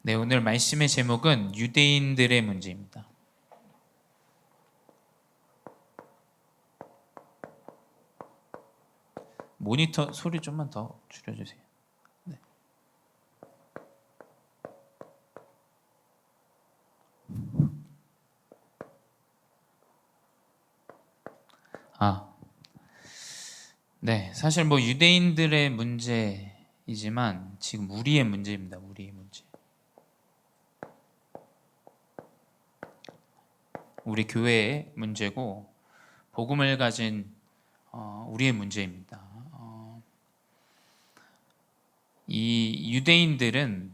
네, 오늘 말씀의 제목은 유대인들의 문제입니다. 모니터 소리 좀만 더 줄여주세요. 네. 네, 사실 뭐 유대인들의 문제이지만 지금 우리의 문제입니다. 우리의 문제. 우리 교회의 문제고 복음을 가진 우리의 문제입니다. 이 유대인들은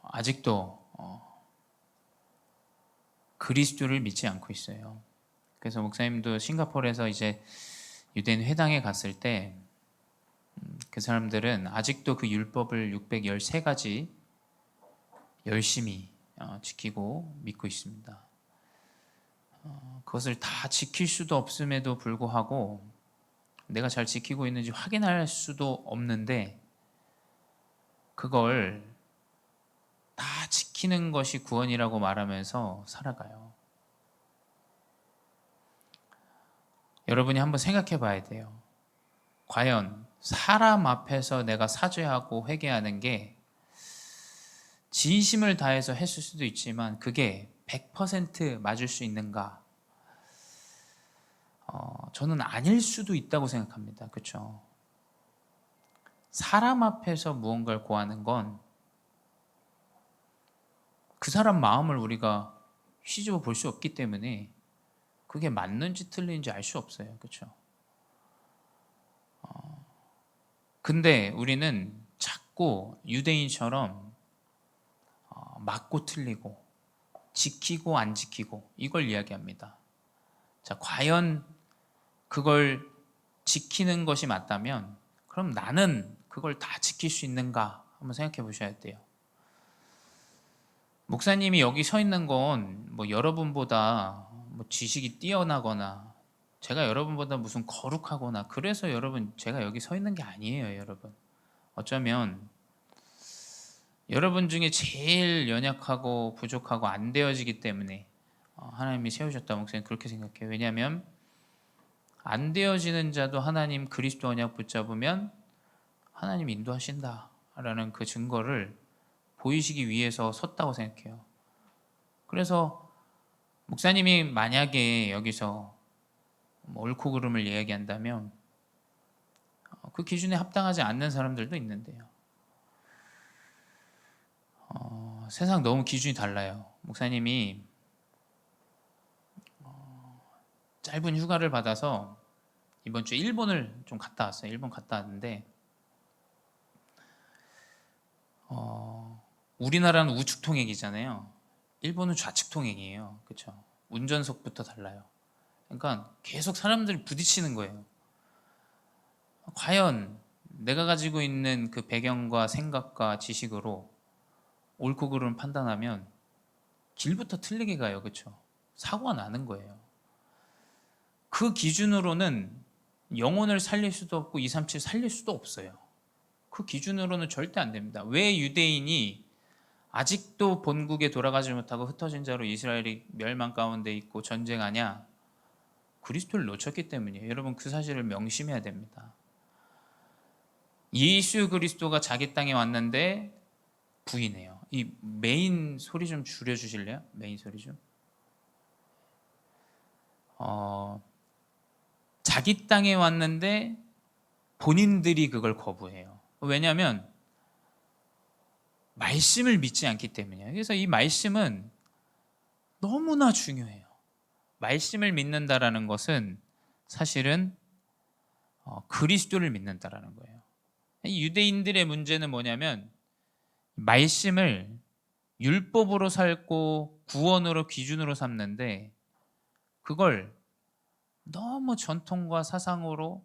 아직도 그리스도를 믿지 않고 있어요. 그래서 목사님도 싱가포르에서 이제 유대인 회당에 갔을 때 그 사람들은 아직도 그 율법을 613가지 열심히 지키고 믿고 있습니다. 그것을 다 지킬 수도 없음에도 불구하고 내가 잘 지키고 있는지 확인할 수도 없는데 그걸 다 지키는 것이 구원이라고 말하면서 살아가요. 여러분이 한번 생각해 봐야 돼요. 과연 사람 앞에서 내가 사죄하고 회개하는 게 진심을 다해서 했을 수도 있지만 그게 100% 맞을 수 있는가? 저는 아닐 수도 있다고 생각합니다. 그렇죠? 사람 앞에서 무언가를 고하는 건 그 사람 마음을 우리가 휘집어 볼 수 없기 때문에 그게 맞는지 틀린지 알 수 없어요. 그렇죠? 근데 우리는 자꾸 유대인처럼 맞고 틀리고 지키고 안 지키고 이걸 이야기합니다. 자, 과연 그걸 지키는 것이 맞다면 그럼 나는 그걸 다 지킬 수 있는가 한번 생각해 보셔야 돼요. 목사님이 여기 서 있는 건 뭐 여러분보다 뭐 지식이 뛰어나거나 제가 여러분보다 무슨 거룩하거나 그래서 여러분 제가 여기 서 있는 게 아니에요. 여러분 어쩌면 여러분 중에 제일 연약하고 부족하고 안 되어지기 때문에 하나님이 세우셨다. 목사님 그렇게 생각해요. 왜냐하면 안 되어지는 자도 하나님 그리스도 언약 붙잡으면 하나님 인도하신다라는 그 증거를 보이시기 위해서 섰다고 생각해요. 그래서 목사님이 만약에 여기서 옳고 그름을 이야기한다면 그 기준에 합당하지 않는 사람들도 있는데요. 세상 너무 기준이 달라요. 목사님이 짧은 휴가를 받아서 이번 주에 일본을 좀 갔다 왔어요. 일본 갔다 왔는데 우리나라는 우측 통행이잖아요. 일본은 좌측 통행이에요. 그렇죠? 운전석부터 달라요. 그러니까 계속 사람들이 부딪히는 거예요. 과연 내가 가지고 있는 그 배경과 생각과 지식으로 옳고 그름을 판단하면 길부터 틀리게 가요. 그렇죠? 사고가 나는 거예요. 그 기준으로는 영혼을 살릴 수도 없고 237 살릴 수도 없어요. 그 기준으로는 절대 안 됩니다. 왜 유대인이 아직도 본국에 돌아가지 못하고 흩어진 자로 이스라엘이 멸망 가운데 있고 전쟁하냐? 그리스도를 놓쳤기 때문이에요. 여러분 그 사실을 명심해야 됩니다. 예수 그리스도가 자기 땅에 왔는데 부인해요. 이 메인 소리 좀 줄여주실래요? 메인 소리 좀. 자기 땅에 왔는데 본인들이 그걸 거부해요. 왜냐하면 말씀을 믿지 않기 때문이에요. 그래서 이 말씀은 너무나 중요해요. 말씀을 믿는다라는 것은 사실은 그리스도를 믿는다라는 거예요. 이 유대인들의 문제는 뭐냐면 말씀을 율법으로 살고 구원으로 기준으로 삼는데 그걸 너무 전통과 사상으로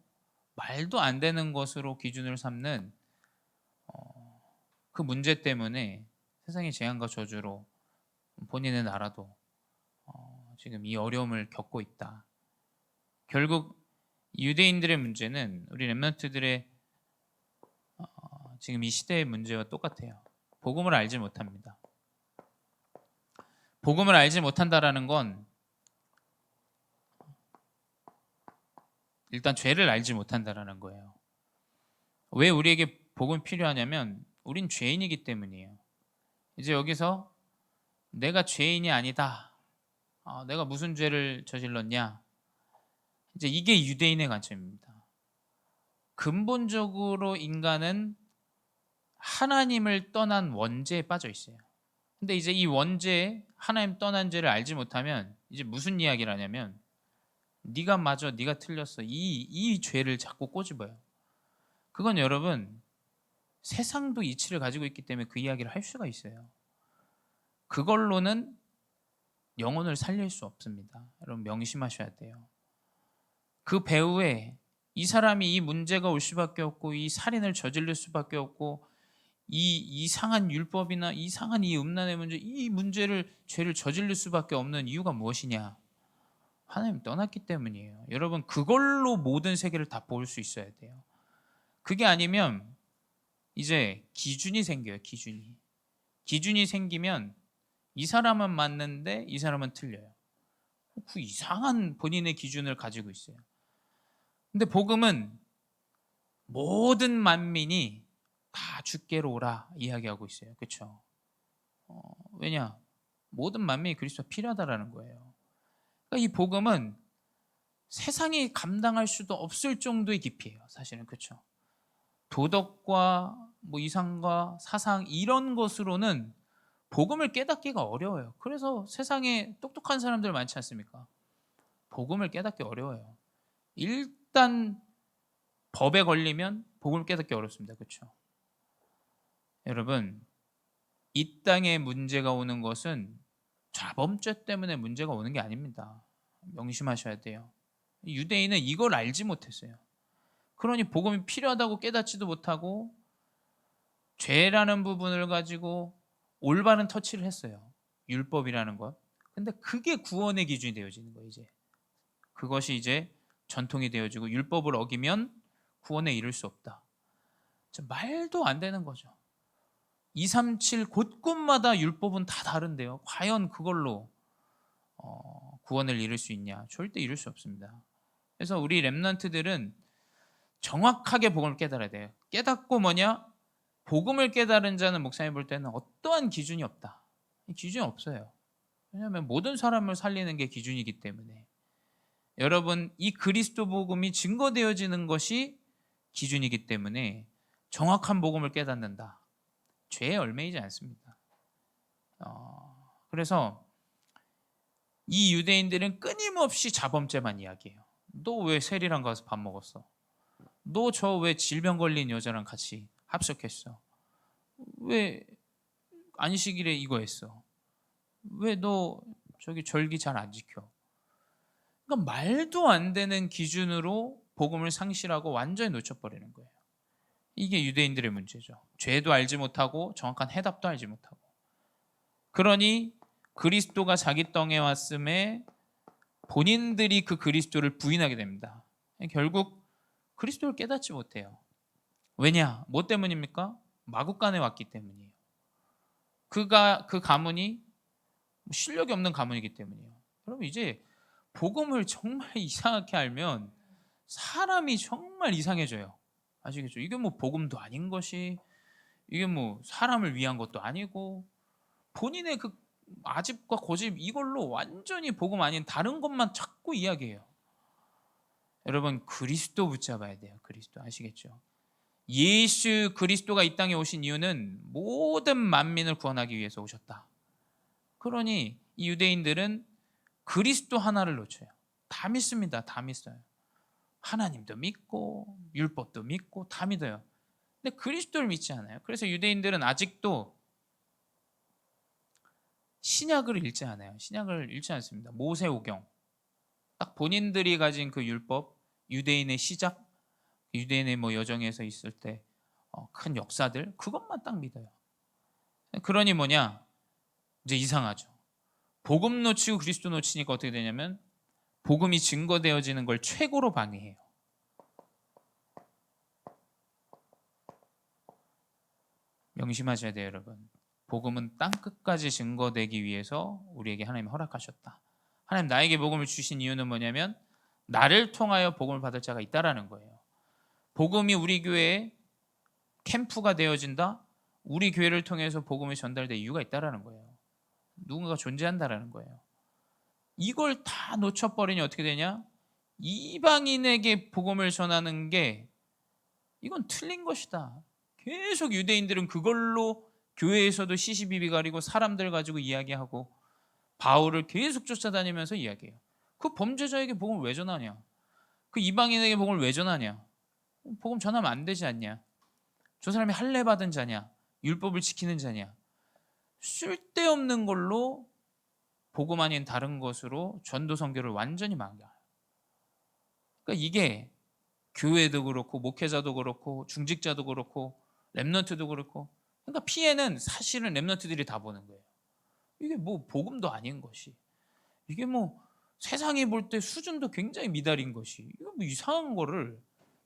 말도 안 되는 것으로 기준을 삼는 그 문제 때문에 세상의 재앙과 저주로 본인의 나라도 지금 이 어려움을 겪고 있다. 결국 유대인들의 문제는 우리 렘넌트들의 지금 이 시대의 문제와 똑같아요. 복음을 알지 못합니다. 복음을 알지 못한다라는 건 일단 죄를 알지 못한다라는 거예요. 왜 우리에게 복음이 필요하냐면 우린 죄인이기 때문이에요. 이제 여기서 내가 죄인이 아니다. 내가 무슨 죄를 저질렀냐? 이제 이게 유대인의 관점입니다. 근본적으로 인간은 하나님을 떠난 원죄에 빠져 있어요. 근데 이제 이 원죄, 하나님 떠난 죄를 알지 못하면 이제 무슨 이야기를 하냐면 네가 맞아, 네가 틀렸어. 이 죄를 자꾸 꼬집어요. 그건 여러분 세상도 이치를 가지고 있기 때문에 그 이야기를 할 수가 있어요. 그걸로는 영혼을 살릴 수 없습니다. 여러분 명심하셔야 돼요. 그 배후에 이 사람이 이 문제가 올 수밖에 없고 이 살인을 저지를 수밖에 없고 이 이상한 율법이나 이상한 이 음란의 문제, 이 문제를 죄를 저지를 수밖에 없는 이유가 무엇이냐? 하나님 떠났기 때문이에요. 여러분 그걸로 모든 세계를 다 볼 수 있어야 돼요. 그게 아니면 이제 기준이 생겨요. 기준이 생기면 이 사람은 맞는데 이 사람은 틀려요. 그 이상한 본인의 기준을 가지고 있어요. 근데 복음은 모든 만민이 다 주께로 오라 이야기하고 있어요. 그렇죠? 왜냐? 모든 만민이 그리스도가 필요하다라는 거예요. 그러니까 이 복음은 세상이 감당할 수도 없을 정도의 깊이에요. 사실은 그렇죠. 도덕과 뭐 이상과 사상 이런 것으로는 복음을 깨닫기가 어려워요. 그래서 세상에 똑똑한 사람들 많지 않습니까? 복음을 깨닫기 어려워요. 일단 법에 걸리면 복음을 깨닫기 어렵습니다. 그렇죠? 여러분, 이 땅에 문제가 오는 것은 자범죄 때문에 문제가 오는 게 아닙니다. 명심하셔야 돼요. 유대인은 이걸 알지 못했어요. 그러니 복음이 필요하다고 깨닫지도 못하고 죄라는 부분을 가지고 올바른 터치를 했어요. 율법이라는 것. 근데 그게 구원의 기준이 되어지는 거예요. 이제 그것이 이제 전통이 되어지고 율법을 어기면 구원에 이를 수 없다. 말도 안 되는 거죠. 237 곳곳마다 율법은 다 다른데요. 과연 그걸로 구원을 이룰 수 있냐? 절대 이룰 수 없습니다. 그래서 우리 렘넌트들은 정확하게 복음을 깨달아야 돼요. 깨닫고 뭐냐? 복음을 깨달은 자는 목사님 볼 때는 어떠한 기준이 없다. 기준이 없어요. 왜냐하면 모든 사람을 살리는 게 기준이기 때문에. 여러분 이 그리스도 복음이 증거되어지는 것이 기준이기 때문에 정확한 복음을 깨닫는다. 죄에 얽매이지 않습니다. 그래서 이 유대인들은 끊임없이 자범죄만 이야기해요. 너 왜 세리랑 가서 밥 먹었어? 너 저 왜 질병 걸린 여자랑 같이 합석했어? 왜 안식일에 이거 했어? 왜 너 저기 절기 잘 안 지켜? 그러니까 말도 안 되는 기준으로 복음을 상실하고 완전히 놓쳐버리는 거예요. 이게 유대인들의 문제죠. 죄도 알지 못하고 정확한 해답도 알지 못하고. 그러니 그리스도가 자기 땅에 왔음에 본인들이 그 그리스도를 부인하게 됩니다. 결국 그리스도를 깨닫지 못해요. 왜냐? 뭐 때문입니까? 마국간에 왔기 때문이에요. 그 가문이 실력이 없는 가문이기 때문이에요. 여러분 이제 복음을 정말 이상하게 알면 사람이 정말 이상해져요. 아시겠죠? 이게 뭐 복음도 아닌 것이 이게 뭐 사람을 위한 것도 아니고 본인의 그 아집과 고집 이걸로 완전히 복음 아닌 다른 것만 자꾸 이야기해요. 여러분 그리스도 붙잡아야 돼요. 그리스도 아시겠죠? 예수 그리스도가 이 땅에 오신 이유는 모든 만민을 구원하기 위해서 오셨다. 그러니 이 유대인들은 그리스도 하나를 놓쳐요. 다 믿습니다. 다 믿어요. 하나님도 믿고 율법도 믿고 다 믿어요. 근데 그리스도를 믿지 않아요. 그래서 유대인들은 아직도 신약을 읽지 않아요. 신약을 읽지 않습니다. 모세오경. 딱 본인들이 가진 그 율법, 유대인의 시작, 유대인의 뭐 여정에서 있을 때 큰 역사들 그것만 딱 믿어요. 그러니 뭐냐? 이제 이상하죠. 복음 놓치고 그리스도 놓치니까 어떻게 되냐면 복음이 증거되어지는 걸 최고로 방해해요. 명심하셔야 돼요, 여러분. 복음은 땅 끝까지 증거되기 위해서 우리에게 하나님이 허락하셨다. 하나님 나에게 복음을 주신 이유는 뭐냐면 나를 통하여 복음을 받을 자가 있다라는 거예요. 복음이 우리 교회에 캠프가 되어진다. 우리 교회를 통해서 복음이 전달될 이유가 있다라는 거예요. 누군가가 존재한다라는 거예요. 이걸 다 놓쳐버리니 어떻게 되냐? 이방인에게 복음을 전하는 게 이건 틀린 것이다. 계속 유대인들은 그걸로 교회에서도 시시비비 가리고 사람들 가지고 이야기하고 바울을 계속 쫓아다니면서 이야기해요. 그 범죄자에게 복음을 왜 전하냐? 그 이방인에게 복음을 왜 전하냐? 복음 전하면 안 되지 않냐? 저 사람이 할례 받은 자냐? 율법을 지키는 자냐? 쓸데없는 걸로 복음 아닌 다른 것으로 전도 선교를 완전히 망가요. 그러니까 이게 교회도 그렇고 목회자도 그렇고 중직자도 그렇고 렘넌트도 그렇고, 그러니까 피해는 사실은 렘넌트들이 다 보는 거예요. 이게 뭐 복음도 아닌 것이, 이게 뭐 세상이 볼 때 수준도 굉장히 미달인 것이, 이거 뭐 이상한 거를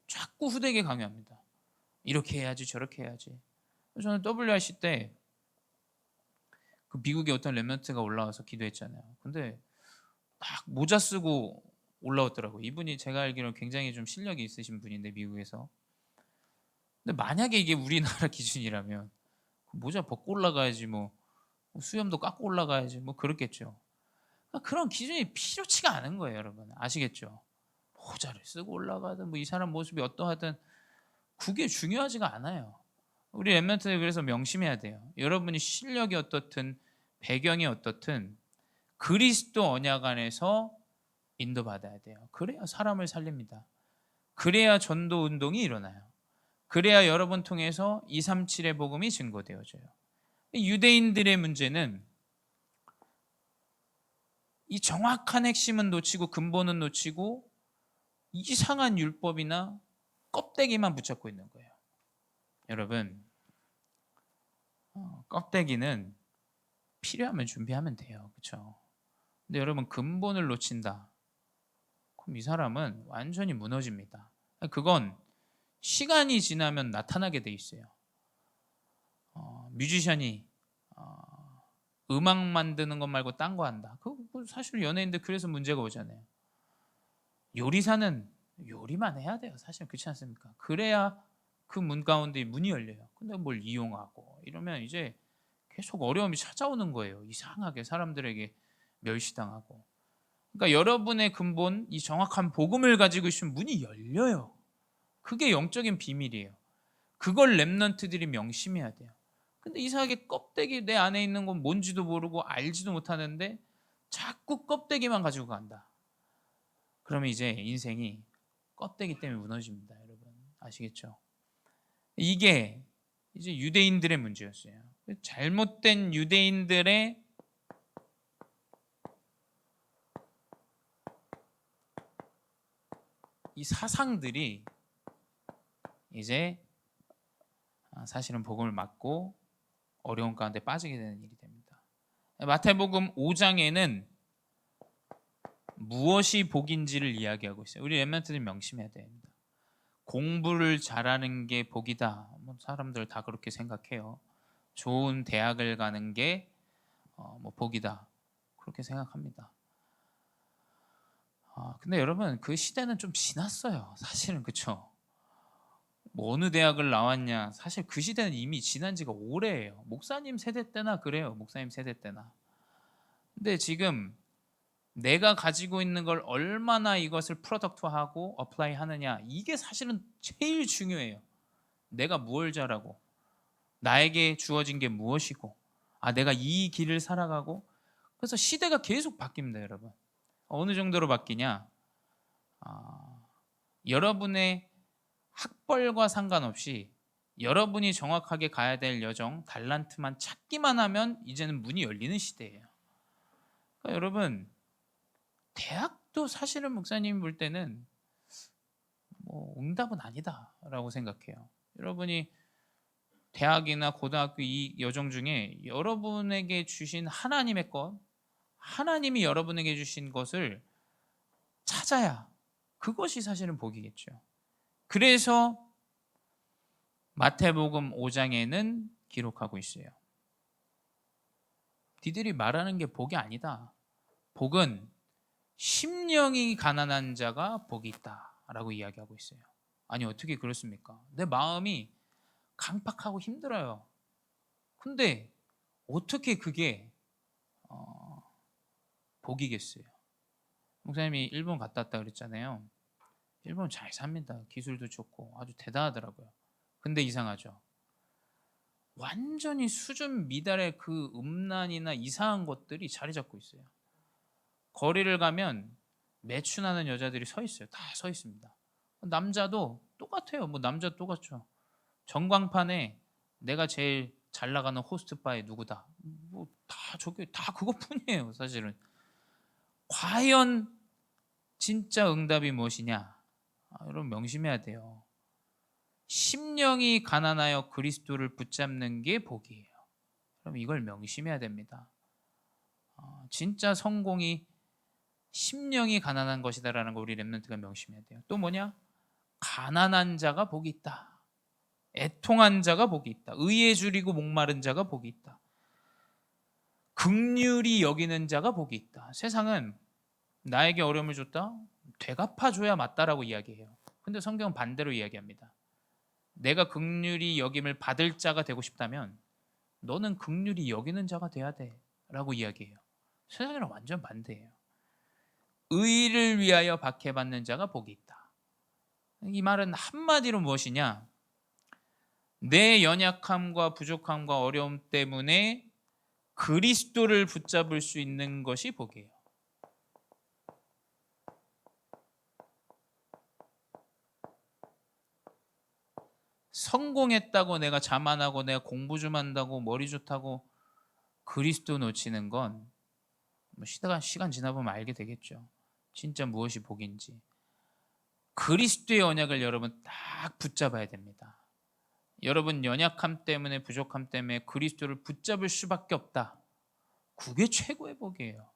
자꾸 후대에게 강요합니다. 이렇게 해야지 저렇게 해야지. 저는 WRC 때 그 미국의 어떤 렘넌트가 올라와서 기도했잖아요. 근데 딱 모자 쓰고 올라왔더라고요. 이분이 제가 알기로는 굉장히 좀 실력이 있으신 분인데 미국에서. 근데 만약에 이게 우리나라 기준이라면 모자 벗고 올라가야지, 뭐 수염도 깎고 올라가야지, 뭐 그렇겠죠. 그러니까 그런 기준이 필요치가 않은 거예요, 여러분. 아시겠죠? 모자를 쓰고 올라가든 뭐 이 사람 모습이 어떠하든 그게 중요하지가 않아요. 우리 렘넌트들 그래서 명심해야 돼요. 여러분이 실력이 어떻든 배경이 어떻든 그리스도 언약 안에서 인도받아야 돼요. 그래야 사람을 살립니다. 그래야 전도 운동이 일어나요. 그래야 여러분 통해서 237의 복음이 증거되어져요. 유대인들의 문제는 이 정확한 핵심은 놓치고 근본은 놓치고 이상한 율법이나 껍데기만 붙잡고 있는 거예요. 여러분, 껍데기는 필요하면 준비하면 돼요. 그렇죠? 근데 여러분 근본을 놓친다. 그럼 이 사람은 완전히 무너집니다. 그건 시간이 지나면 나타나게 돼 있어요. 뮤지션이 음악 만드는 것 말고 딴 거 한다. 그 사실 연예인들 그래서 문제가 오잖아요. 요리사는 요리만 해야 돼요. 사실 그렇지 않습니까? 그래야 그 문 가운데 문이 열려요. 근데 뭘 이용하고 이러면 이제 계속 어려움이 찾아오는 거예요. 이상하게 사람들에게 멸시당하고. 그러니까 여러분의 근본, 이 정확한 복음을 가지고 있으면 문이 열려요. 그게 영적인 비밀이에요. 그걸 렘넌트들이 명심해야 돼요. 근데 이상하게 껍데기 내 안에 있는 건 뭔지도 모르고 알지도 못하는데 자꾸 껍데기만 가지고 간다. 그러면 이제 인생이 껍데기 때문에 무너집니다, 여러분. 아시겠죠? 이게 이제 유대인들의 문제였어요. 잘못된 유대인들의 이 사상들이 이제 사실은 복음을 막고 어려운 가운데 빠지게 되는 일이 됩니다. 마태복음 5장에는 무엇이 복인지를 이야기하고 있어요. 우리 렘넌트들 명심해야 됩니다. 공부를 잘하는 게 복이다. 사람들 다 그렇게 생각해요. 좋은 대학을 가는 게 복이다. 그렇게 생각합니다. 근데 여러분 그 시대는 좀 지났어요. 사실은 그렇죠. 뭐 어느 대학을 나왔냐, 사실 그 시대는 이미 지난 지가 오래예요. 목사님 세대 때나 그래요. 목사님 세대 때나. 근데 지금 내가 가지고 있는 걸 얼마나 이것을 프로덕트화하고 어플라이 하느냐, 이게 사실은 제일 중요해요. 내가 무엇을 잘하고 나에게 주어진 게 무엇이고 내가 이 길을 살아가고. 그래서 시대가 계속 바뀝니다, 여러분. 어느 정도로 바뀌냐, 여러분의 학벌과 상관없이 여러분이 정확하게 가야 될 여정, 달란트만 찾기만 하면 이제는 문이 열리는 시대예요. 그러니까 여러분 대학도 사실은 목사님이 볼 때는 응답은 아니다라고 생각해요. 여러분이 대학이나 고등학교 이 여정 중에 여러분에게 주신 하나님의 것, 하나님이 여러분에게 주신 것을 찾아야 그것이 사실은 복이겠죠. 그래서 마태복음 5장에는 기록하고 있어요. 니들이 말하는 게 복이 아니다. 복은 심령이 가난한 자가 복이 있다라고 이야기하고 있어요. 아니 어떻게 그렇습니까? 내 마음이 강팍하고 힘들어요. 근데 어떻게 그게 복이겠어요? 목사님이 일본 갔다 왔다 그랬잖아요. 일본 잘 삽니다. 기술도 좋고 아주 대단하더라고요. 근데 이상하죠. 완전히 수준 미달의 그 음란이나 이상한 것들이 자리 잡고 있어요. 거리를 가면 매춘하는 여자들이 서 있어요. 다 서 있습니다. 남자도 똑같아요. 뭐 남자 똑같죠. 전광판에 내가 제일 잘 나가는 호스트바에 누구다. 뭐 다 저게 다 그것뿐이에요. 사실은. 과연 진짜 응답이 무엇이냐? 여러분 명심해야 돼요. 심령이 가난하여 그리스도를 붙잡는 게 복이에요. 그럼 이걸 명심해야 됩니다. 진짜 성공이 심령이 가난한 것이다라는 거 우리 렘넌트가 명심해야 돼요. 또 뭐냐? 가난한 자가 복이 있다. 애통한 자가 복이 있다. 의에 줄이고 목마른 자가 복이 있다. 긍휼히 여기는 자가 복이 있다. 세상은 나에게 어려움을 줬다? 되갚아줘야 맞다라고 이야기해요. 근데 성경은 반대로 이야기합니다. 내가 긍휼히 여김을 받을 자가 되고 싶다면 너는 긍휼히 여기는 자가 돼야 돼 라고 이야기해요. 세상이랑 완전 반대예요. 의를 위하여 박해받는 자가 복이 있다. 이 말은 한마디로 무엇이냐? 내 연약함과 부족함과 어려움 때문에 그리스도를 붙잡을 수 있는 것이 복이에요. 성공했다고 내가 자만하고 내가 공부 좀 한다고 머리 좋다고 그리스도 놓치는 건 시간 지나보면 알게 되겠죠. 진짜 무엇이 복인지. 그리스도의 언약을 여러분 딱 붙잡아야 됩니다. 여러분 연약함 때문에 부족함 때문에 그리스도를 붙잡을 수밖에 없다. 그게 최고의 복이에요.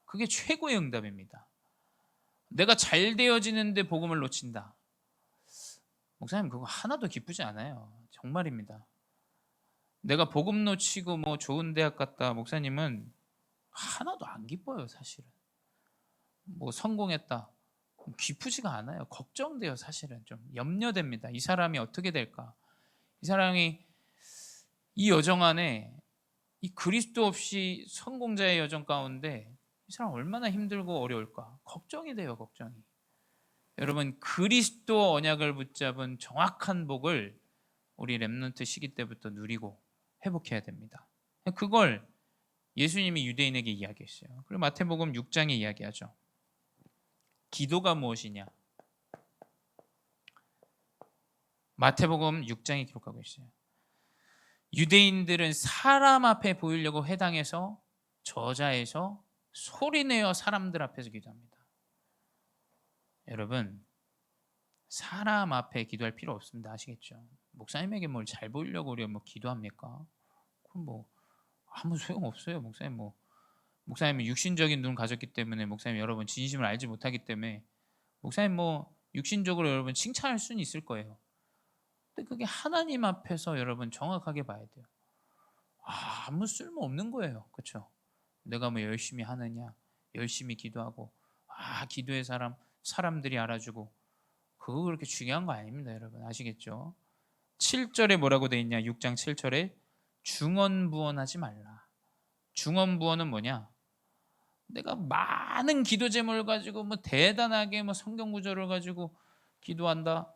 그게 최고의 응답입니다. 내가 잘 되어지는데 복음을 놓친다. 목사님 그거 하나도 기쁘지 않아요. 정말입니다. 내가 복음 놓치고 뭐 좋은 대학 갔다 목사님은 하나도 안 기뻐요. 사실은. 뭐 성공했다. 기쁘지가 않아요. 걱정돼요. 사실은 좀 염려됩니다. 이 사람이 어떻게 될까? 이 사람이 이 여정 안에 이 그리스도 없이 성공자의 여정 가운데 이 사람 얼마나 힘들고 어려울까? 걱정이 돼요. 걱정이. 여러분 그리스도 언약을 붙잡은 정확한 복을 우리 렘넌트 시기 때부터 누리고 회복해야 됩니다. 그걸 예수님이 유대인에게 이야기했어요. 그리고 마태복음 6장에 이야기하죠. 기도가 무엇이냐? 마태복음 6장에 기록하고 있어요. 유대인들은 사람 앞에 보이려고 회당에서 저자에서 소리내어 사람들 앞에서 기도합니다. 여러분 사람 앞에 기도할 필요 없습니다. 아시겠죠? 목사님에게 뭘 잘 보이려고 우리가 뭐 기도합니까? 그럼 뭐 아무 소용 없어요. 목사님은 육신적인 눈을 가졌기 때문에 목사님 여러분 진심을 알지 못하기 때문에 목사님 뭐 육신적으로 여러분 칭찬할 수는 있을 거예요. 근데 그게 하나님 앞에서 여러분 정확하게 봐야 돼요. 아무 쓸모 없는 거예요. 그렇죠? 내가 뭐 열심히 하느냐, 열심히 기도하고 기도의 사람들이 알아주고 그거 그렇게 중요한 거 아닙니다. 여러분 아시겠죠? 7절에 뭐라고 돼 있냐? 6장 7절에 중언부언하지 말라. 중언부언은 뭐냐? 내가 많은 기도 제목을 가지고 뭐 대단하게 뭐 성경 구절을 가지고 기도한다.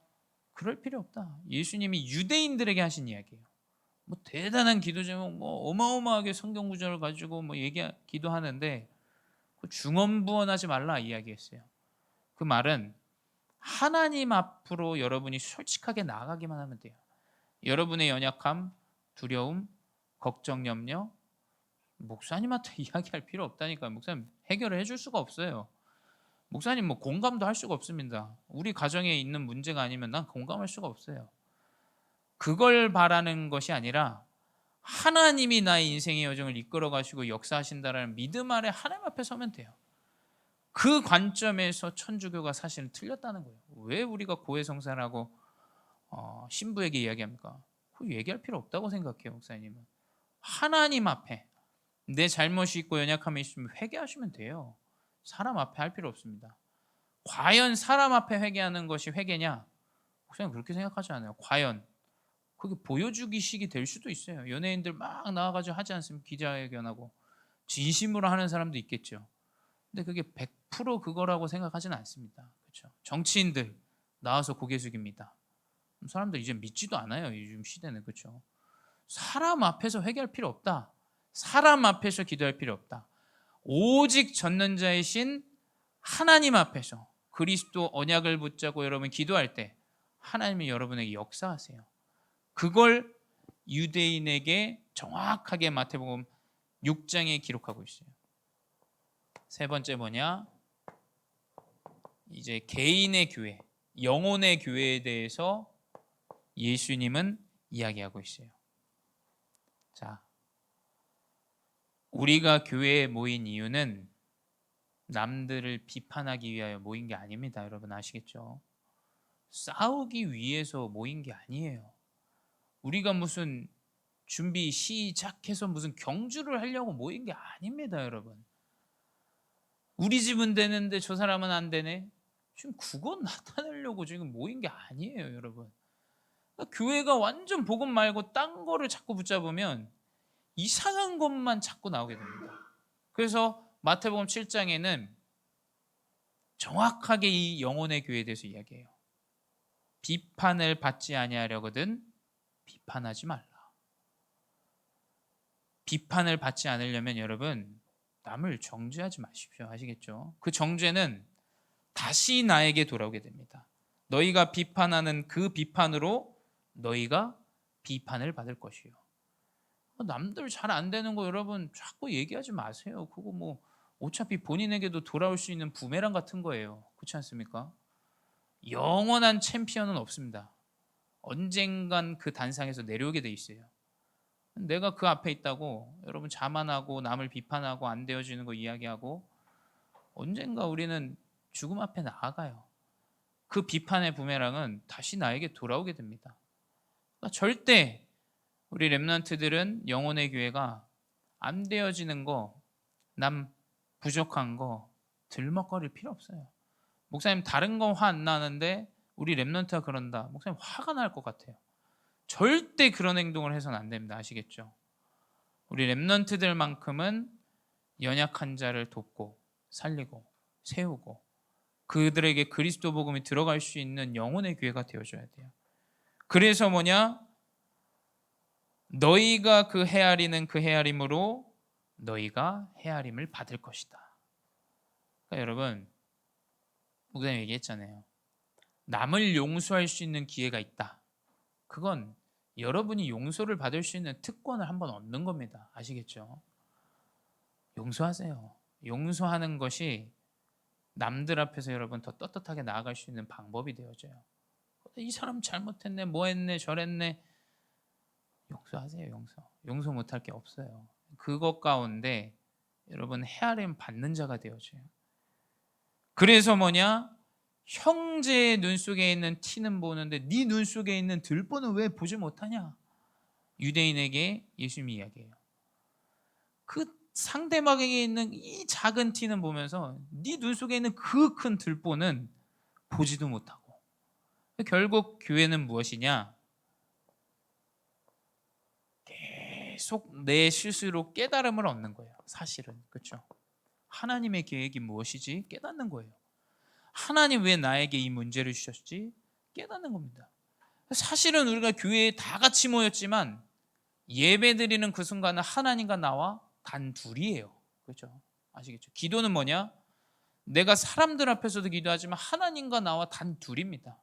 그럴 필요 없다. 예수님이 유대인들에게 하신 이야기예요. 뭐 대단한 기도 제목 뭐 어마어마하게 성경 구절을 가지고 뭐 기도하는데 그 중언부언하지 말라 이야기했어요. 그 말은 하나님 앞으로 여러분이 솔직하게 나아가기만 하면 돼요. 여러분의 연약함, 두려움, 걱정, 염려 목사님한테 이야기할 필요 없다니까요. 목사님 해결을 해줄 수가 없어요. 목사님 뭐 공감도 할 수가 없습니다. 우리 가정에 있는 문제가 아니면 난 공감할 수가 없어요. 그걸 바라는 것이 아니라 하나님이 나의 인생의 여정을 이끌어 가시고 역사하신다라는 믿음 아래 하나님 앞에 서면 돼요. 그 관점에서 천주교가 사실은 틀렸다는 거예요. 왜 우리가 고해성사라고 신부에게 이야기합니까? 그 얘기할 필요 없다고 생각해요, 목사님은. 하나님 앞에 내 잘못이 있고 연약함이 있으면 회개하시면 돼요. 사람 앞에 할 필요 없습니다. 과연 사람 앞에 회개하는 것이 회개냐? 목사님 그렇게 생각하지 않아요. 과연 그게 보여주기식이 될 수도 있어요. 연예인들 막 나와가지고 하지 않습니까? 기자회견하고 진심으로 하는 사람도 있겠죠. 근데 그게 100% 그거라고 생각하지는 않습니다. 그렇죠? 정치인들 나와서 고개 숙입니다. 사람들 이제 믿지도 않아요. 요즘 시대는. 그렇죠? 사람 앞에서 회개할 필요 없다. 사람 앞에서 기도할 필요 없다. 오직 전능자이신 하나님 앞에서 그리스도 언약을 붙잡고 여러분 기도할 때 하나님이 여러분에게 역사하세요. 그걸 유대인에게 정확하게 마태복음 6장에 기록하고 있어요. 세 번째 뭐냐? 이제 개인의 교회, 영혼의 교회에 대해서 예수님은 이야기하고 있어요. 자, 우리가 교회에 모인 이유는 남들을 비판하기 위하여 모인 게 아닙니다. 여러분 아시겠죠? 싸우기 위해서 모인 게 아니에요. 우리가 무슨 준비 시작해서 무슨 경주를 하려고 모인 게 아닙니다, 여러분. 우리 집은 되는데 저 사람은 안 되네. 지금 그거 나타내려고 지금 모인 게 아니에요, 여러분. 교회가 완전 복음 말고 딴 거를 자꾸 붙잡으면 이상한 것만 자꾸 나오게 됩니다. 그래서 마태복음 7장에는 정확하게 이 영혼의 교회에 대해서 이야기해요. 비판을 받지 아니하려거든 비판하지 말라. 비판을 받지 않으려면 여러분 남을 정죄하지 마십시오. 아시겠죠? 그 정죄는 다시 나에게 돌아오게 됩니다. 너희가 비판하는 그 비판으로 너희가 비판을 받을 것이요. 남들 잘 안 되는 거 여러분 자꾸 얘기하지 마세요. 그거 뭐 어차피 본인에게도 돌아올 수 있는 부메랑 같은 거예요. 그렇지 않습니까? 영원한 챔피언은 없습니다. 언젠간 그 단상에서 내려오게 돼 있어요. 내가 그 앞에 있다고 여러분 자만하고 남을 비판하고 안 되어지는 거 이야기하고 언젠가 우리는 죽음 앞에 나아가요. 그 비판의 부메랑은 다시 나에게 돌아오게 됩니다. 그러니까 절대 우리 렘넌트들은 영혼의 교회가 안 되어지는 거, 남 부족한 거 들먹거릴 필요 없어요. 목사님 다른 거 화 안 나는데 우리 렘넌트가 그런다. 목사님 화가 날 것 같아요. 절대 그런 행동을 해서는 안 됩니다. 아시겠죠? 우리 렘넌트들만큼은 연약한 자를 돕고 살리고 세우고 그들에게 그리스도 복음이 들어갈 수 있는 영혼의 교회가 되어줘야 돼요. 그래서 뭐냐? 너희가 그 헤아리는 그 헤아림으로 너희가 헤아림을 받을 것이다. 그러니까 여러분 목사님 얘기했잖아요. 남을 용서할 수 있는 기회가 있다. 그건 여러분이 용서를 받을 수 있는 특권을 한번 얻는 겁니다. 아시겠죠? 용서하세요. 용서하는 것이 남들 앞에서 여러분 더 떳떳하게 나아갈 수 있는 방법이 되어져요. 이 사람 잘못했네, 뭐 했네, 저랬네. 용서하세요. 용서 못할 게 없어요. 그것 가운데 여러분 헤아림 받는 자가 되어져요. 그래서 뭐냐? 형제의 눈 속에 있는 티는 보는데 네 눈 속에 있는 들보는 왜 보지 못하냐? 유대인에게 예수님이 이야기해요. 그 상대방에게 있는 이 작은 티는 보면서 네 눈 속에 있는 그 큰 들보는 보지도 못하고. 결국 교회는 무엇이냐? 계속 내 스스로 깨달음을 얻는 거예요. 사실은 그렇죠. 하나님의 계획이 무엇이지? 깨닫는 거예요. 하나님 왜 나에게 이 문제를 주셨지? 깨닫는 겁니다. 사실은 우리가 교회에 다 같이 모였지만 예배드리는 그 순간은 하나님과 나와 단 둘이에요. 그렇죠? 아시겠죠? 기도는 뭐냐? 내가 사람들 앞에서도 기도하지만 하나님과 나와 단 둘입니다.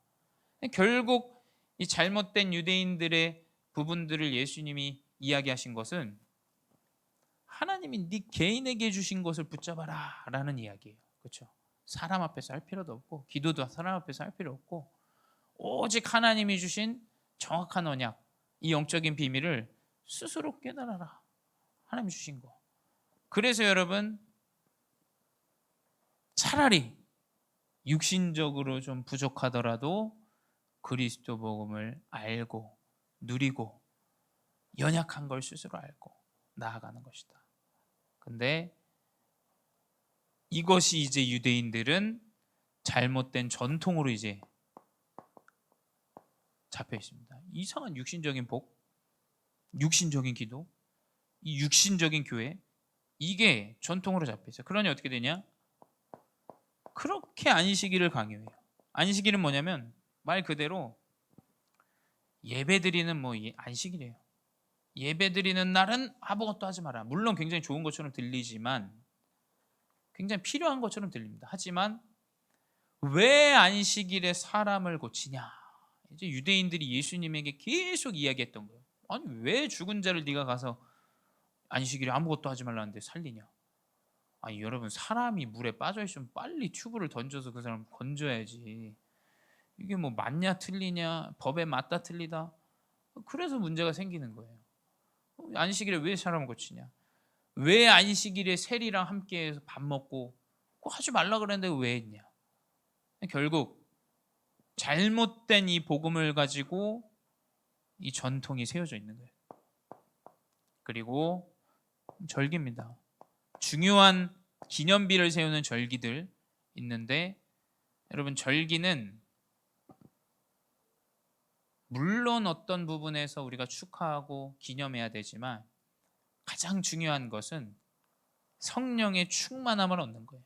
결국 이 잘못된 유대인들의 부분들을 예수님이 이야기하신 것은 하나님이 네 개인에게 주신 것을 붙잡아라 라는 이야기예요. 그렇죠? 사람 앞에서 할 필요도 없고 기도도 사람 앞에서 할 필요 없고 오직 하나님이 주신 정확한 언약, 이 영적인 비밀을 스스로 깨달아라. 하나님이 주신 거. 그래서 여러분 차라리 육신적으로 좀 부족하더라도 그리스도 복음을 알고 누리고 연약한 걸 스스로 알고 나아가는 것이다. 근데 이것이 이제 유대인들은 잘못된 전통으로 이제 잡혀 있습니다. 이상한 육신적인 복, 육신적인 기도, 이 육신적인 교회, 이게 전통으로 잡혀 있어요. 그러니 어떻게 되냐? 그렇게 안식일을 강요해요. 안식일은 뭐냐면 말 그대로 예배드리는 안식일이에요. 예배드리는 날은 아무것도 하지 마라. 물론 굉장히 좋은 것처럼 들리지만, 굉장히 필요한 것처럼 들립니다. 하지만 왜 안식일에 사람을 고치냐? 이제 유대인들이 예수님에게 계속 이야기했던 거예요. 아니 왜 죽은 자를 네가 가서 안식일에 아무것도 하지 말라는데 살리냐? 아니 여러분, 사람이 물에 빠져 있으면 빨리 튜브를 던져서 그 사람 건져야지. 이게 뭐 맞냐 틀리냐, 법에 맞다 틀리다, 그래서 문제가 생기는 거예요. 안식일에 왜 사람을 고치냐? 왜 안식일에 세리랑 함께해서 밥 먹고 꼭 하지 말라 그랬는데 왜 했냐? 결국 잘못된 이 복음을 가지고 이 전통이 세워져 있는 거예요. 그리고 절기입니다. 중요한 기념비를 세우는 절기들 있는데, 여러분 절기는 물론 어떤 부분에서 우리가 축하하고 기념해야 되지만 가장 중요한 것은 성령의 충만함을 얻는 거예요.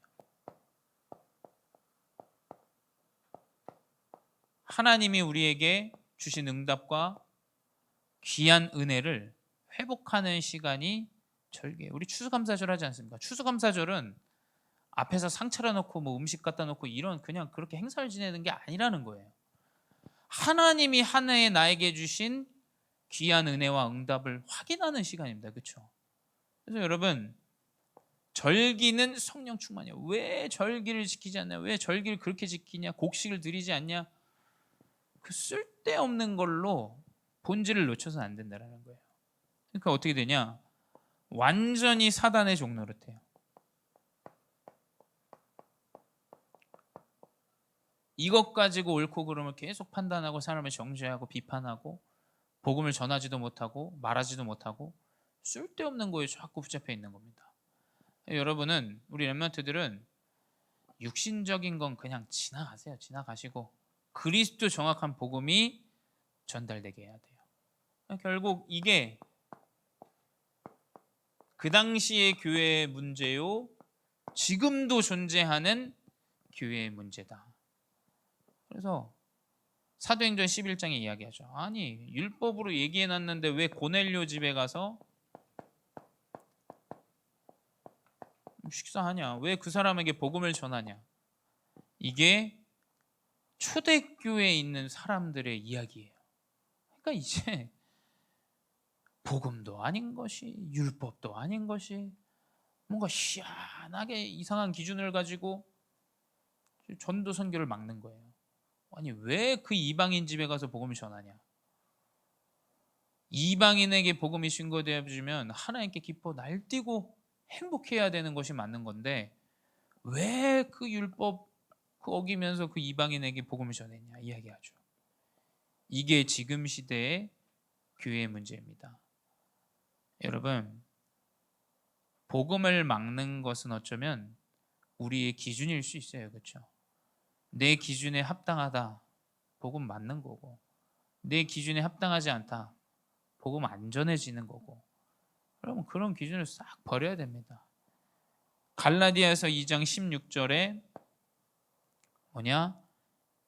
하나님이 우리에게 주신 응답과 귀한 은혜를 회복하는 시간이 절기예요. 우리 추수감사절 하지 않습니까? 추수감사절은 앞에서 상 차려놓고 뭐 음식 갖다 놓고 이런 그냥 그렇게 행사를 지내는 게 아니라는 거예요. 하나님이 한 해에 나에게 주신 귀한 은혜와 응답을 확인하는 시간입니다. 그렇죠? 그래서 여러분, 절기는 성령 충만이에요. 왜 절기를 지키지 않냐? 왜 절기를 그렇게 지키냐? 곡식을 드리지 않냐? 그 쓸데없는 걸로 본질을 놓쳐서는 안 된다는 거예요. 그러니까 어떻게 되냐? 완전히 사단의 종 노릇해요. 이것 가지고 옳고 그름을 계속 판단하고 사람을 정죄하고 비판하고 복음을 전하지도 못하고 말하지도 못하고 쓸데없는 거에 자꾸 붙잡혀 있는 겁니다. 여러분은, 우리 렘넌트들은 육신적인 건 그냥 지나가세요. 지나가시고 그리스도 정확한 복음이 전달되게 해야 돼요. 결국 이게 그 당시의 교회의 문제요, 지금도 존재하는 교회의 문제다. 그래서 사도행전 11장에 이야기하죠. 아니 율법으로 얘기해놨는데 왜 고넬료 집에 가서 식사하냐? 왜 그 사람에게 복음을 전하냐? 이게 초대교회에 있는 사람들의 이야기예요. 그러니까 이제 복음도 아닌 것이, 율법도 아닌 것이, 뭔가 희한하게 이상한 기준을 가지고 전도 선교를 막는 거예요. 아니 왜 그 이방인 집에 가서 복음을 전하냐? 이방인에게 복음이 신고되어지면 하나님께 기뻐 날뛰고 행복해야 되는 것이 맞는 건데, 왜 그 율법 어기면서 그 이방인에게 복음을 전했냐 이야기하죠. 이게 지금 시대의 교회의 문제입니다. 여러분, 복음을 막는 것은 어쩌면 우리의 기준일 수 있어요. 그렇죠? 내 기준에 합당하다, 복음 맞는 거고, 내 기준에 합당하지 않다, 복음 안 전해지는 거고. 그러면 그런 기준을 싹 버려야 됩니다. 갈라디아서 2장 16절에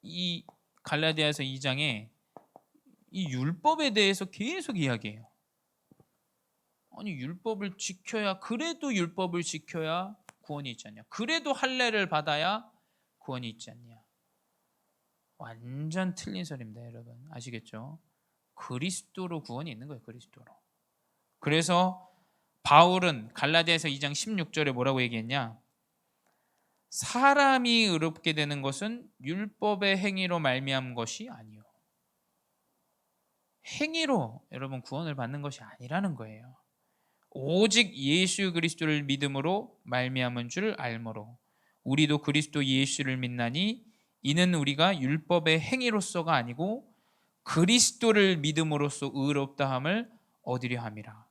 이 갈라디아서 2장에 이 율법에 대해서 계속 이야기해요. 아니 율법을 지켜야, 그래도 율법을 지켜야 구원이 있지 않냐? 그래도 할례를 받아야 구원이 있지 않냐? 완전 틀린 소리입니다, 여러분. 아시겠죠? 그리스도로 구원이 있는 거예요, 그리스도로. 그래서 바울은 갈라디아서 2장 16절에 뭐라고 얘기했냐? 사람이 의롭게 되는 것은 율법의 행위로 말미암은 것이 아니요. 행위로 여러분 구원을 받는 것이 아니라는 거예요. 오직 예수 그리스도를 믿음으로 말미암은 줄 알므로 우리도 그리스도 예수를 믿나니 이는 우리가 율법의 행위로서가 아니고 그리스도를 믿음으로써 의롭다함을 얻으려 함이라.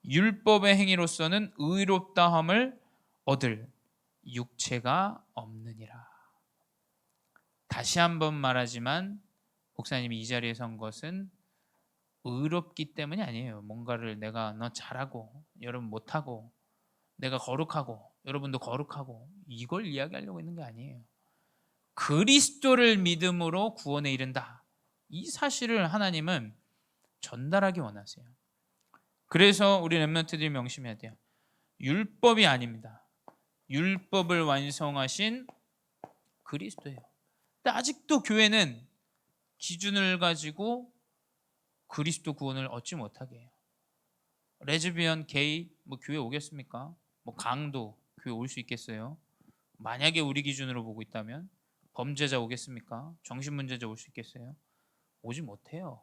율법의 행위로서는 의롭다함을 얻을 육체가 없느니라. 다시 한번 말하지만 목사님이 이 자리에 선 것은 의롭기 때문이 아니에요. 뭔가를 내가 너 잘하고 여러분 못하고 내가 거룩하고 여러분도 거룩하고 이걸 이야기하려고 있는 게 아니에요. 그리스도를 믿음으로 구원에 이른다. 이 사실을 하나님은 전달하기 원하세요. 그래서 우리 렘넌트들이 명심해야 돼요. 율법이 아닙니다. 율법을 완성하신 그리스도예요. 근데 아직도 교회는 기준을 가지고 그리스도 구원을 얻지 못하게 해요. 레즈비언, 게이 뭐 교회 오겠습니까? 뭐 강도 교회 올 수 있겠어요? 만약에 우리 기준으로 보고 있다면 범죄자 오겠습니까? 정신문제자 올 수 있겠어요? 오지 못해요.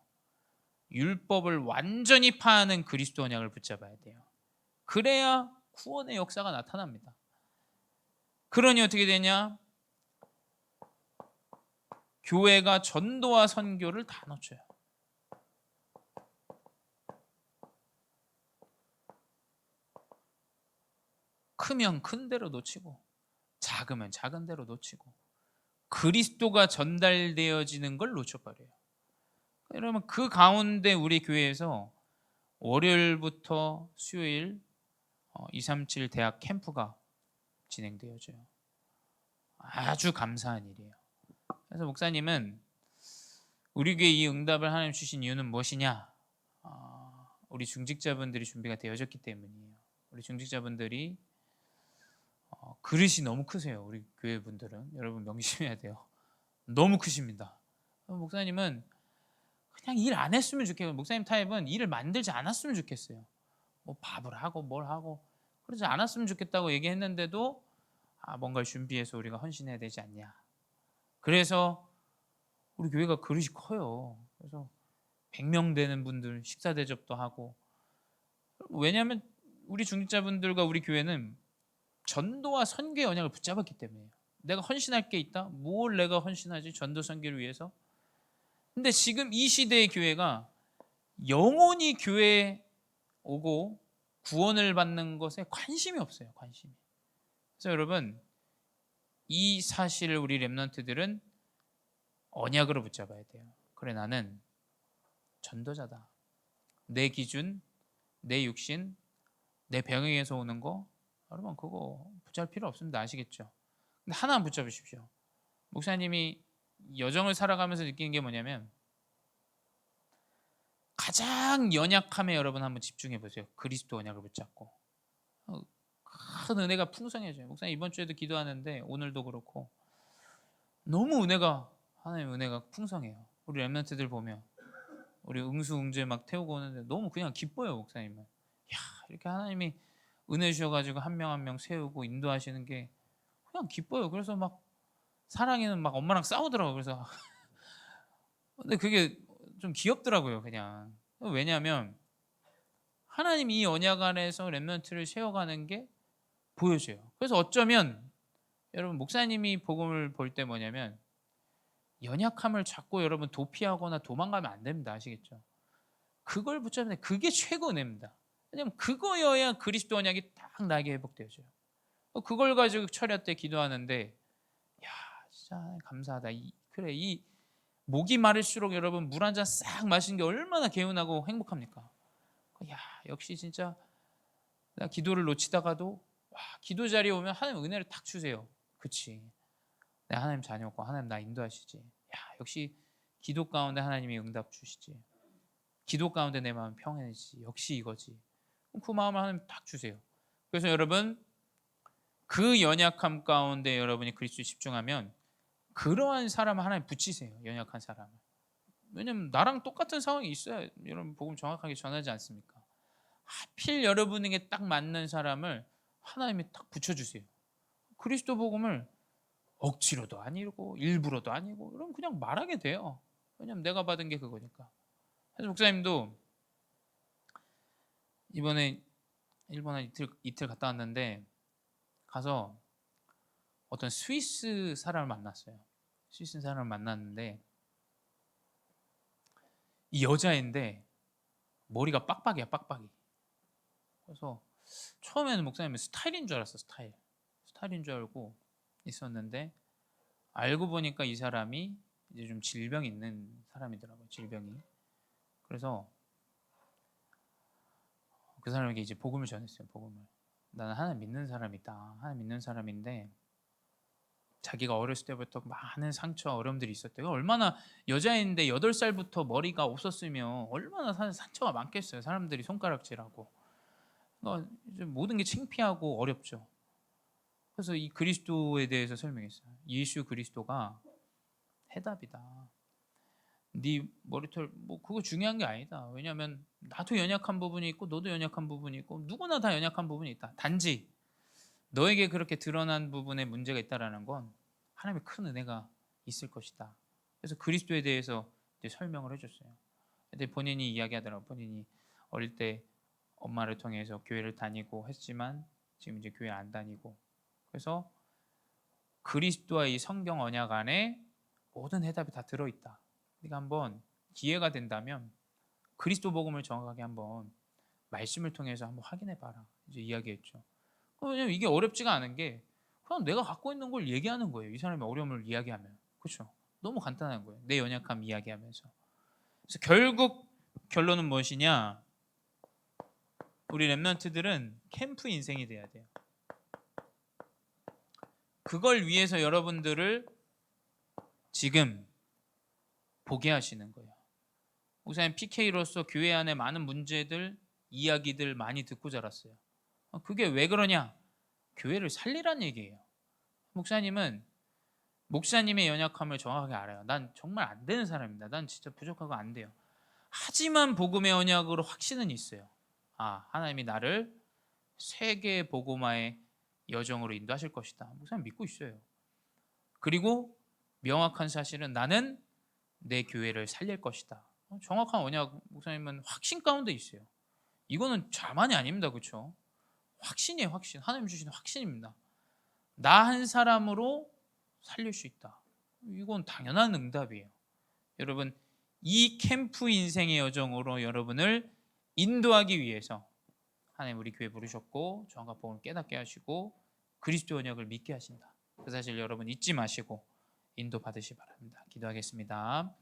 율법을 완전히 파하는 그리스도 언약을 붙잡아야 돼요. 그래야 구원의 역사가 나타납니다. 그러니 어떻게 되냐? 교회가 전도와 선교를 다 놓쳐요. 크면 큰 대로 놓치고 작으면 작은 대로 놓치고 그리스도가 전달되어지는 걸 놓쳐버려요. 여러분 그 가운데 우리 교회에서 월요일부터 수요일 237 대학 캠프가 진행되어져요. 아주 감사한 일이에요. 그래서 목사님은 우리 교회 이 응답을 하나님 주신 이유는 무엇이냐? 우리 중직자분들이 준비가 되어졌기 때문이에요. 우리 중직자분들이 그릇이 너무 크세요. 우리 교회 분들은 여러분 명심해야 돼요. 너무 크십니다. 목사님은 그냥 일 안 했으면 좋겠어요. 목사님 타입은 일을 만들지 않았으면 좋겠어요. 뭐 밥을 하고 뭘 하고 그러지 않았으면 좋겠다고 얘기했는데도 뭔가를 준비해서 우리가 헌신해야 되지 않냐. 그래서 우리 교회가 그릇이 커요. 그래서 100명 되는 분들 식사 대접도 하고. 왜냐하면 우리 중직자분들과 우리 교회는 전도와 선교의 언약을 붙잡았기 때문에요. 내가 헌신할 게 있다? 뭘 내가 헌신하지? 전도 선교를 위해서? 근데 지금 이 시대의 교회가 영원히 교회에 오고 구원을 받는 것에 관심이 없어요. 관심이. 그래서 여러분 이 사실을 우리 렘넌트들은 언약으로 붙잡아야 돼요. 그래 나는 전도자다. 내 기준, 내 육신, 내 병에게서 오는 거 여러분 그거 붙잡을 필요 없습니다. 아시겠죠? 근데 하나만 붙잡으십시오. 목사님이 여정을 살아가면서 느끼는 게 뭐냐면 가장 연약함에 여러분 한번 집중해 보세요. 그리스도 언약을 붙잡고 큰 은혜가 풍성해져요. 목사님 이번 주에도 기도하는데 오늘도 그렇고 너무 은혜가 하나님 은혜가 풍성해요. 우리 렘넌트들 보면 우리 응수응제 막 태우고 오는데 너무 그냥 기뻐요. 목사님은 야 이렇게 하나님이 은혜 주셔가지고 한 명 한 명 세우고 인도하시는 게 그냥 기뻐요. 그래서 막 사랑이는 막 엄마랑 싸우더라고요. 그래서 근데 그게 좀 귀엽더라고요. 그냥 왜냐하면 하나님이 이 언약 안에서 렘넌트를 세워가는 게 보여져요. 그래서 어쩌면 여러분 목사님이 복음을 볼 때 뭐냐면 연약함을 잡고 여러분 도피하거나 도망가면 안 됩니다. 아시겠죠? 그걸 붙잡는데 그게 최고 은혜입니다. 왜냐하면 그거여야 그리스도 언약이 딱 나게 회복되어져요. 그걸 가지고 철야 때 기도하는데 야 진짜 감사하다. 그래 이 목이 마를수록 여러분 물 한 잔 싹 마시는 게 얼마나 개운하고 행복합니까? 야 역시 진짜 나 기도를 놓치다가도 기도 자리에 오면 하나님 은혜를 탁 주세요. 그치? 내 하나님 자녀고 하나님 나 인도하시지. 야 역시 기도 가운데 하나님이 응답 주시지. 기도 가운데 내 마음 평안해지지. 역시 이거지. 그 마음을 하나님 탁 주세요. 그래서 여러분 그 연약함 가운데 여러분이 그리스도에 집중하면 그러한 사람을 하나님 붙이세요. 연약한 사람을. 왜냐면 나랑 똑같은 상황이 있어야 여러분 복음 정확하게 전하지 않습니까? 하필 여러분에게 딱 맞는 사람을 하나님이 딱 붙여주세요. 그리스도 복음을 억지로도 아니고 일부러도 아니고 여러분 그냥 말하게 돼요. 왜냐면 내가 받은 게 그거니까. 그래서 목사님도 이번에 일본에 이틀 갔다 왔는데 가서 어떤 스위스 사람을 만났어요. 스위스 사람을 만났는데 이 여자인데 머리가 빡빡이야, 빡빡이. 그래서 처음에는 목사님은 스타일인 줄 알았어. 스타일인 줄 알고 있었는데 알고 보니까 이 사람이 이제 좀 질병이 있는 사람이더라고요. 질병이. 그래서 그 사람에게 이제 복음을 전했어요. 복음을. 나는 하나님 믿는 사람이다. 하나님 믿는 사람인데 자기가 어렸을 때부터 많은 상처, 어려움들이 있었대요. 얼마나 여자인데 8살부터 머리가 없었으면 얼마나 상처가 많겠어요. 사람들이 손가락질하고. 그러니까 이제 모든 게 창피하고 어렵죠. 그래서 이 그리스도에 대해서 설명했어요. 예수 그리스도가 해답이다. 네 머리털 뭐 그거 중요한 게 아니다. 왜냐하면 나도 연약한 부분이 있고 너도 연약한 부분이 있고 누구나 다 연약한 부분이 있다. 단지 너에게 그렇게 드러난 부분에 문제가 있다라는 건 하나님의 큰 은혜가 있을 것이다. 그래서 그리스도에 대해서 이제 설명을 해줬어요. 근데 본인이 이야기하더라고. 본인이 어릴 때 엄마를 통해서 교회를 다니고 했지만 지금 이제 교회 안 다니고 그래서 그리스도와 이 성경 언약 안에 모든 해답이 다 들어있다. 네가 한번 기회가 된다면 그리스도 복음을 정확하게 한번 말씀을 통해서 한번 확인해 봐라. 이제 이야기했죠. 왜냐면 이게 어렵지가 않은 게 그냥 내가 갖고 있는 걸 얘기하는 거예요. 이 사람의 어려움을 이야기하면. 그렇죠? 너무 간단한 거예요. 내 연약함 이야기하면서. 그래서 결국 결론은 무엇이냐? 우리 랩런트들은 캠프 인생이 돼야 돼요. 그걸 위해서 여러분들을 지금 보게 하시는 거예요. 목사님 PK로서 교회 안에 많은 문제들, 이야기들 많이 듣고 자랐어요. 그게 왜 그러냐? 교회를 살리란 얘기예요. 목사님의 연약함을 정확하게 알아요. 난 정말 안 되는 사람입니다. 난 진짜 부족하고 안 돼요. 하지만 복음의 언약으로 확신은 있어요. 하나님이 나를 세계 복음화의 여정으로 인도하실 것이다. 목사님 믿고 있어요. 그리고 명확한 사실은 나는 내 교회를 살릴 것이다. 정확한 언약 목사님은 확신 가운데 있어요. 이거는 자만이 아닙니다. 그렇죠? 확신이에요. 확신. 하나님 주시는 확신입니다. 나 한 사람으로 살릴 수 있다. 이건 당연한 응답이에요. 여러분 이 캠프 인생의 여정으로 여러분을 인도하기 위해서 하나님 우리 교회 부르셨고 정확한 복음을 깨닫게 하시고 그리스도 언약을 믿게 하신다. 그 사실 여러분 잊지 마시고 인도 받으시 바랍니다. 기도하겠습니다.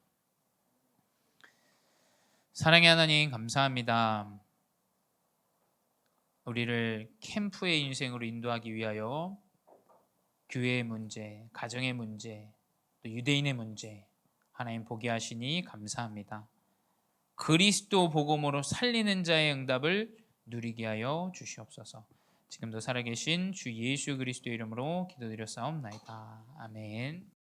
사랑의 하나님 감사합니다. 우리를 캠프의 인생으로 인도하기 위하여 교회의 문제, 가정의 문제, 또 유대인의 문제 하나님 보게 하시니 감사합니다. 그리스도 복음으로 살리는 자의 응답을 누리게 하여 주시옵소서. 지금도 살아계신 주 예수 그리스도 이름으로 기도드렸사옵나이다. 아멘.